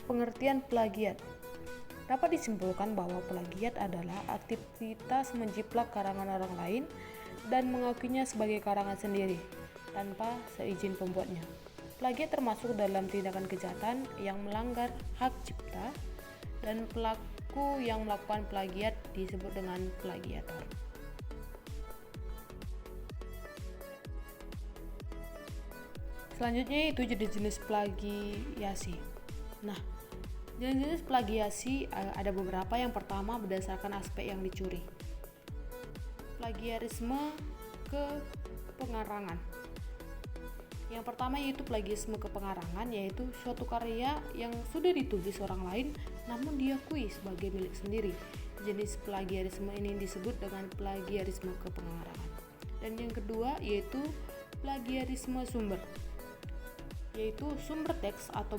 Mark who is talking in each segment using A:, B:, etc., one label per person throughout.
A: Pengertian plagiat. Dapat disimpulkan bahwa plagiat adalah aktivitas menjiplak karangan orang lain dan mengakuinya sebagai karangan sendiri tanpa seizin pembuatnya. Plagiat termasuk dalam tindakan kejahatan yang melanggar hak cipta, dan pelaku yang melakukan plagiat disebut dengan plagiator. Selanjutnya itu jenis-jenis plagiasi. Nah, jenis-jenis plagiasi ada beberapa. Yang pertama, berdasarkan aspek yang dicuri. Plagiarisme ke pengarangan. Yang pertama yaitu plagiarisme ke pengarangan, yaitu suatu karya yang sudah ditulis orang lain namun diakui sebagai milik sendiri. Jenis plagiarisme ini disebut dengan plagiarisme ke pengarangan. Dan yang kedua yaitu plagiarisme sumber, yaitu sumber teks atau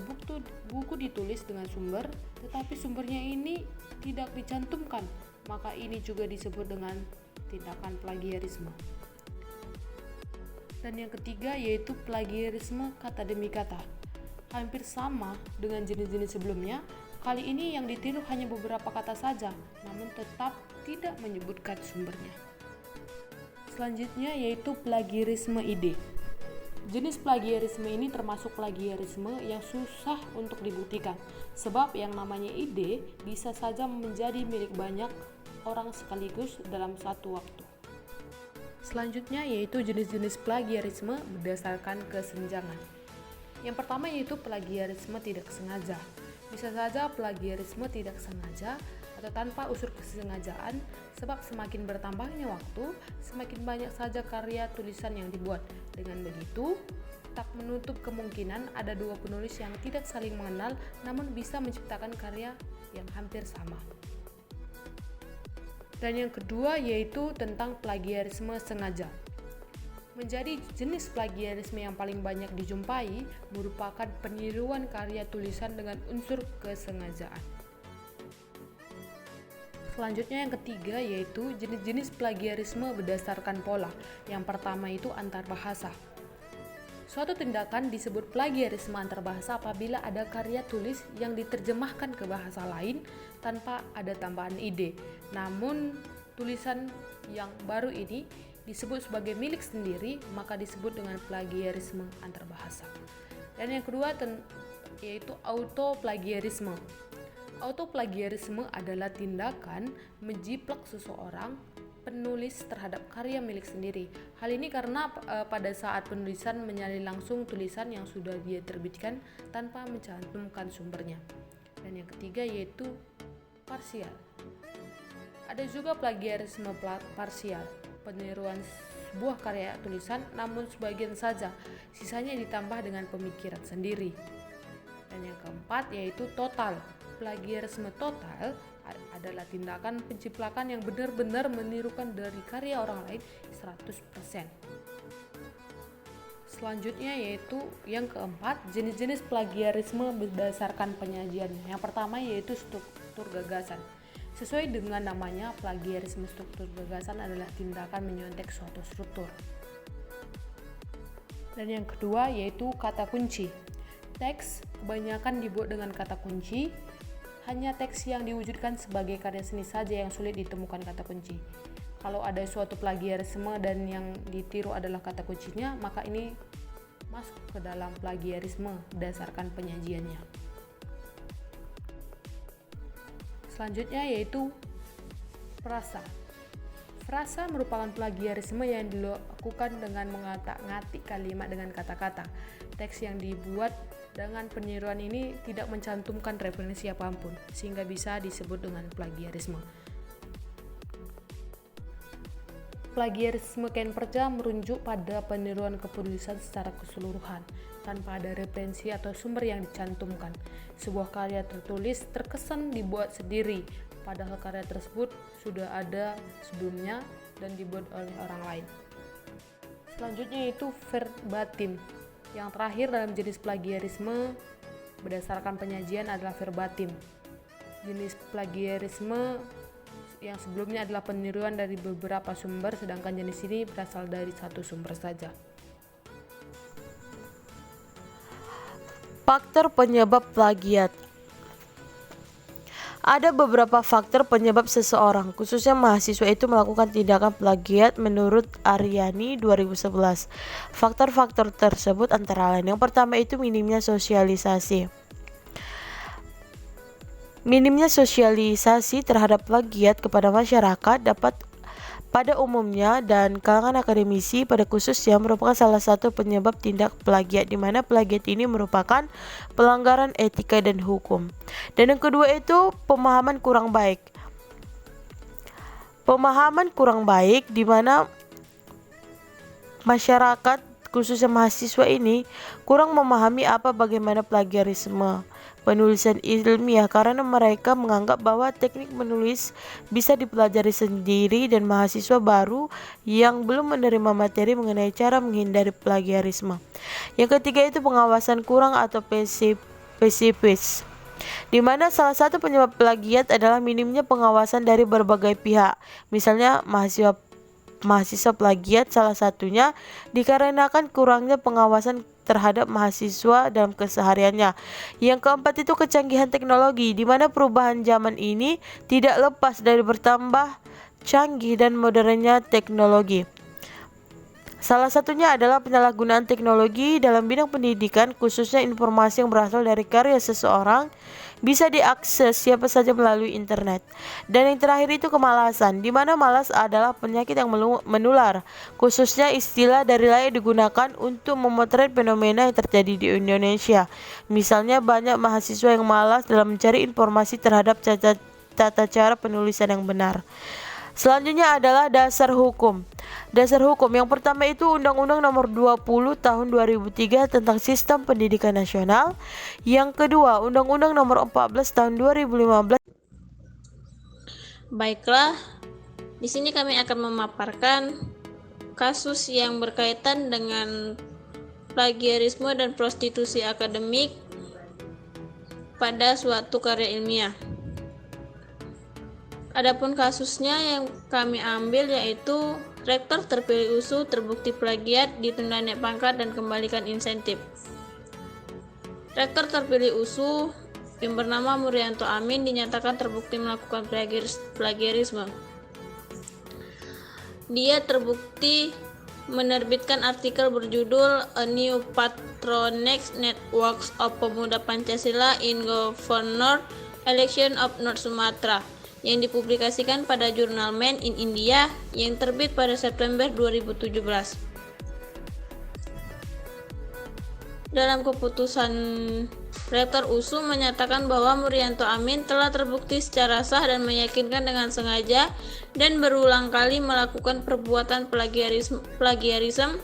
A: buku ditulis dengan sumber, tetapi sumbernya ini tidak dicantumkan, maka ini juga disebut dengan tindakan plagiarisme. Dan yang ketiga yaitu plagiarisme kata demi kata. Hampir sama dengan jenis-jenis sebelumnya, kali ini yang ditiru hanya beberapa kata saja, namun tetap tidak menyebutkan sumbernya. Selanjutnya yaitu plagiarisme ide. Jenis plagiarisme ini termasuk plagiarisme yang susah untuk dibuktikan, sebab yang namanya ide bisa saja menjadi milik banyak orang sekaligus dalam satu waktu. Selanjutnya yaitu jenis-jenis plagiarisme berdasarkan kesenjangan. Yang pertama yaitu plagiarisme tidak sengaja. Bisa saja plagiarisme tidak sengaja atau tanpa unsur kesengajaan, sebab semakin bertambahnya waktu, semakin banyak saja karya tulisan yang dibuat. Dengan begitu, tak menutup kemungkinan ada dua penulis yang tidak saling mengenal namun bisa menciptakan karya yang hampir sama. Dan yang kedua yaitu tentang plagiarisme sengaja. Menjadi jenis plagiarisme yang paling banyak dijumpai merupakan peniruan karya tulisan dengan unsur kesengajaan. Selanjutnya yang ketiga yaitu jenis-jenis plagiarisme berdasarkan pola. Yang pertama itu antarbahasa. Suatu tindakan disebut plagiarisme antarbahasa apabila ada karya tulis yang diterjemahkan ke bahasa lain tanpa ada tambahan ide. Namun tulisan yang baru ini disebut sebagai milik sendiri, maka disebut dengan plagiarisme antarbahasa. Dan yang kedua yaitu autoplagiarisme. Autoplagiarisme adalah tindakan menjiplak seseorang penulis terhadap karya milik sendiri. Hal ini karena pada saat penulisan menyalin langsung tulisan yang sudah dia terbitkan tanpa mencantumkan sumbernya. Dan yang ketiga yaitu parsial. Ada juga plagiarisme parsial, peniruan sebuah karya tulisan namun sebagian saja, sisanya ditambah dengan pemikiran sendiri. Dan yang keempat yaitu total. Plagiarisme total adalah tindakan penjiplakan yang benar-benar menirukan dari karya orang lain 100%. Selanjutnya yaitu yang keempat, jenis-jenis plagiarisme berdasarkan penyajian. Yang pertama yaitu struktur gagasan. Sesuai dengan namanya, plagiarisme struktur gagasan adalah tindakan menyontek suatu struktur. Dan yang kedua yaitu kata kunci. Teks kebanyakan dibuat dengan kata kunci. Hanya teks yang diwujudkan sebagai karya seni saja yang sulit ditemukan kata kunci. Kalau ada suatu plagiarisme dan yang ditiru adalah kata kuncinya, maka ini masuk ke dalam plagiarisme berdasarkan penyajiannya. Selanjutnya yaitu frasa. Frasa merupakan plagiarisme yang dilakukan dengan mengotak-ngatik kalimat dengan kata-kata. Teks yang dibuat dengan peniruan ini tidak mencantumkan referensi apapun, sehingga bisa disebut dengan plagiarisme. Plagiarisme kinerja merujuk pada peniruan kepenulisan secara keseluruhan, tanpa ada referensi atau sumber yang dicantumkan. Sebuah karya tertulis terkesan dibuat sendiri, padahal karya tersebut sudah ada sebelumnya dan dibuat oleh orang lain. Selanjutnya itu verbatim. Yang terakhir dalam jenis plagiarisme berdasarkan penyajian adalah verbatim. Jenis plagiarisme yang sebelumnya adalah peniruan dari beberapa sumber, sedangkan jenis ini berasal dari satu sumber saja.
B: Faktor penyebab plagiat. Ada beberapa faktor penyebab seseorang, khususnya mahasiswa itu melakukan tindakan plagiat menurut Aryani 2011. Faktor-faktor tersebut antara lain, yang pertama itu minimnya sosialisasi. Minimnya sosialisasi terhadap plagiat kepada masyarakat dapat pada umumnya dan kalangan akademisi pada khususnya merupakan salah satu penyebab tindak plagiat, di mana plagiat ini merupakan pelanggaran etika dan hukum. Dan yang kedua itu pemahaman kurang baik. Pemahaman kurang baik di mana masyarakat khususnya mahasiswa ini kurang memahami bagaimana plagiarisme penulisan ilmiah karena mereka menganggap bahwa teknik menulis bisa dipelajari sendiri dan mahasiswa baru yang belum menerima materi mengenai cara menghindari plagiarisme. Yang ketiga itu pengawasan kurang atau pesifis, di mana salah satu penyebab plagiat adalah minimnya pengawasan dari berbagai pihak. Misalnya mahasiswa plagiat salah satunya dikarenakan kurangnya pengawasan terhadap mahasiswa dalam kesehariannya. Yang keempat itu kecanggihan teknologi, di mana perubahan zaman ini tidak lepas dari bertambah canggih dan modernnya teknologi. Salah satunya adalah penyalahgunaan teknologi dalam bidang pendidikan, khususnya informasi yang berasal dari karya seseorang bisa diakses siapa saja melalui internet. Dan yang terakhir itu kemalasan, di mana malas adalah penyakit yang menular, khususnya istilah dari layak digunakan untuk memotret fenomena yang terjadi di Indonesia. Misalnya banyak mahasiswa yang malas dalam mencari informasi terhadap tata cara penulisan yang benar. Selanjutnya adalah dasar hukum. Dasar hukum yang pertama itu Undang-Undang Nomor 20 Tahun 2003 tentang Sistem Pendidikan Nasional. Yang kedua, Undang-Undang Nomor 14 Tahun 2015.
C: Baiklah, di sini kami akan memaparkan kasus yang berkaitan dengan plagiarisme dan prostitusi akademik pada suatu karya ilmiah. Adapun kasusnya yang kami ambil yaitu rektor terpilih USU terbukti plagiat, ditunda naik pangkat dan kembalikan insentif. Rektor terpilih USU yang bernama Murianto Amin dinyatakan terbukti melakukan plagiarisme. Dia terbukti menerbitkan artikel berjudul A New Patronage Networks of Pemuda Pancasila in Governor Election of North Sumatra yang dipublikasikan pada jurnal Man in India yang terbit pada September 2017. Dalam keputusan, Rektor USU menyatakan bahwa Murianto Amin telah terbukti secara sah dan meyakinkan dengan sengaja dan berulang kali melakukan perbuatan plagiarisme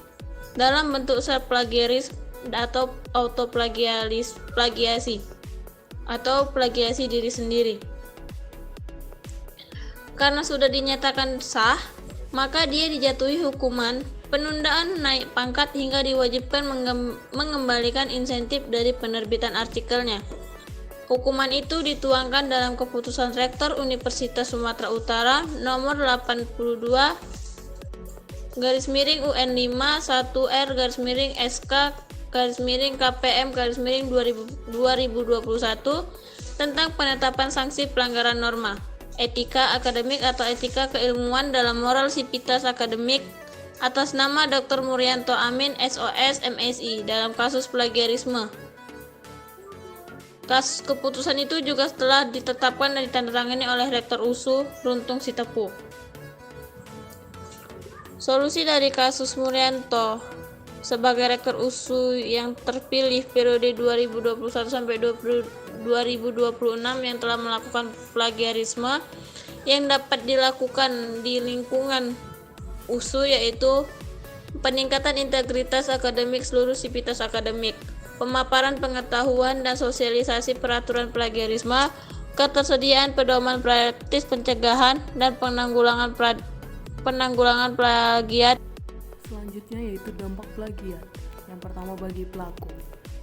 C: dalam bentuk self-plagiarisme atau autoplagiasi atau plagiasi diri sendiri. Karena sudah dinyatakan sah, maka dia dijatuhi hukuman penundaan naik pangkat hingga diwajibkan mengembalikan insentif dari penerbitan artikelnya. Hukuman itu dituangkan dalam keputusan Rektor Universitas Sumatera Utara nomor 82 UN 5 1R SK KPM 2021 tentang penetapan sanksi pelanggaran norma etika akademik atau etika keilmuan dalam moral sivitas akademik atas nama Dr. Murianto Amin SOS MSI dalam kasus plagiarisme. Kasus keputusan itu juga telah ditetapkan dan ditandatangani oleh Rektor USU Runtung Sitepu. Solusi dari kasus Murianto sebagai Rektor USU yang terpilih periode 2021 sampai 2026 yang telah melakukan plagiarisme yang dapat dilakukan di lingkungan USU yaitu peningkatan integritas akademik seluruh sivitas akademik, pemaparan pengetahuan dan sosialisasi peraturan plagiarisme, ketersediaan pedoman praktis pencegahan dan penanggulangan plagiat.
A: Selanjutnya yaitu dampak plagiat. Yang pertama bagi pelaku.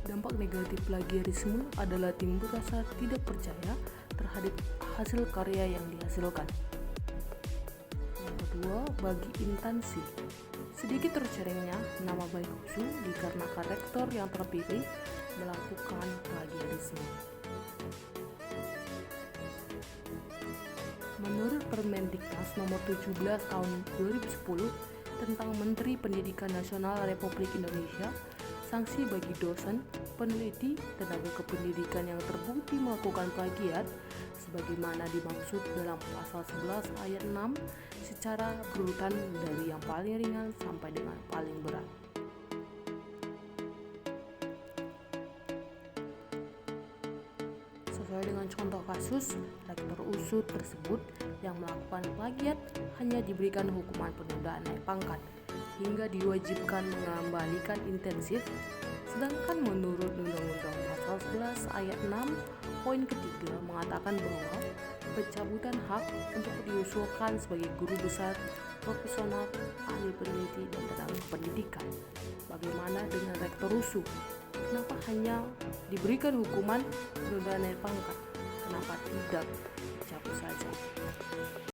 A: Dampak negatif plagiarisme adalah timbul rasa tidak percaya terhadap hasil karya yang dihasilkan. Yang kedua bagi instansi. Sedikit tercorengnya nama baik USU dikarenakan rektor yang terpilih melakukan plagiarisme. Permendiknas nomor 17 tahun 2010 tentang Menteri Pendidikan Nasional Republik Indonesia, sanksi bagi dosen, peneliti, tenaga kependidikan yang terbukti melakukan plagiat sebagaimana dimaksud dalam pasal 11 ayat 6 secara berurutan dari yang paling ringan sampai dengan paling berat. Sesuai dengan contoh kasus, rektor USUD tersebut yang melakukan plagiat hanya diberikan hukuman penundaan naik pangkat hingga diwajibkan mengembalikan intensif, sedangkan menurut Undang-Undang Pasal 11 ayat 6 poin ketiga mengatakan bahwa pencabutan hak untuk diusulkan sebagai guru besar, profesional, ahli peneliti, dan tenaga pendidikan. Bagaimana dengan rektor USU? Kenapa hanya diberikan hukuman penundaan naik pangkat? Kenapa tidak dicabut saja?